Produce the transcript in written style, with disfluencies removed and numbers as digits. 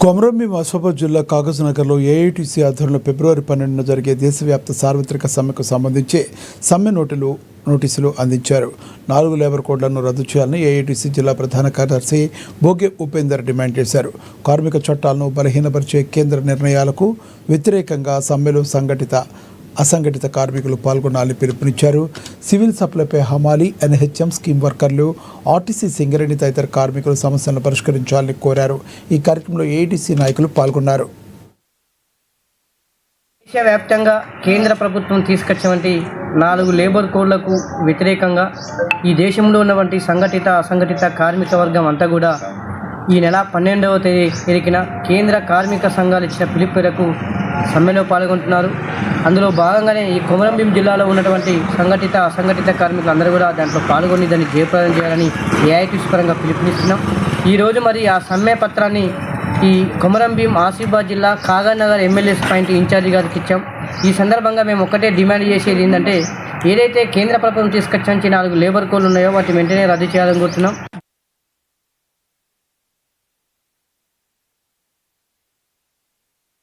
కొమరంభీం ఆసిఫాబాద్ జిల్లా కాగజ్నగర్లో ఏఐటీసీ ఆధ్వర్యంలో ఫిబ్రవరి 12న జరిగే దేశవ్యాప్త సార్వత్రిక సమ్మెకు సంబంధించి సమ్మె నోటీసులు అందించారు. 4 లేబర్ కోడ్లను రద్దు చేయాలని ఏఐటీసీ జిల్లా ప్రధాన కార్యదర్శి బోగే ఉపేందర్ డిమాండ్ చేశారు. కార్మిక చట్టాలను బలహీనపరిచే కేంద్ర నిర్ణయాలకు వ్యతిరేకంగా సమ్మెలో అసంఘటిత కార్మికులు పాల్గొనాలని పిలుపునిచ్చారు. సివిల్ సప్లైపై హమాలీ, ఎన్హెచ్ఎం స్కీమ్ వర్కర్లు, ఆర్టీసీ సింగరేణి తదితర కార్మికుల సమస్యలను పరిష్కరించాలని కోరారు. ఈ కార్యక్రమంలో ఏఐటీసీ నాయకులు పాల్గొన్నారు. దేశవ్యాప్తంగా కేంద్ర ప్రభుత్వం తీసుకొచ్చినటువంటి 4 లేబర్ కోడ్లకు వ్యతిరేకంగా ఈ దేశంలో ఉన్నటువంటి సంఘటిత అసంఘటిత కార్మిక వర్గం అంతా కూడా ఈ నెల 12వ తేదీన కేంద్ర కార్మిక సంఘాలు ఇచ్చిన పిలుపు మేరకు సమ్మెలో పాల్గొంటున్నారు. అందులో భాగంగానే ఈ కొమరంభీం జిల్లాలో ఉన్నటువంటి సంఘటిత అసంఘటిత కార్మికులు అందరూ కూడా దాంట్లో పాల్గొని దాన్ని జయప్రదం చేయాలని ఏఐటీసీ పరంగా పిలుపునిస్తున్నాం. ఈరోజు మరి ఆ సమ్మె పత్రాన్ని ఈ కొమరంభీం ఆసిఫాబాద్ జిల్లా కాగజ్నగర్ ఎమ్మెల్యే పాయింట్ ఇన్ఛార్జి గారికి ఇచ్చాం. ఈ సందర్భంగా మేము ఒక్కటే డిమాండ్ చేసేది ఏంటంటే, ఏదైతే కేంద్ర ప్రభుత్వం తీసుకొచ్చి 4 లేబర్ కోడ్లు ఉన్నాయో వాటిని వెంటనే రద్దు చేయాలని కోరుతున్నాం.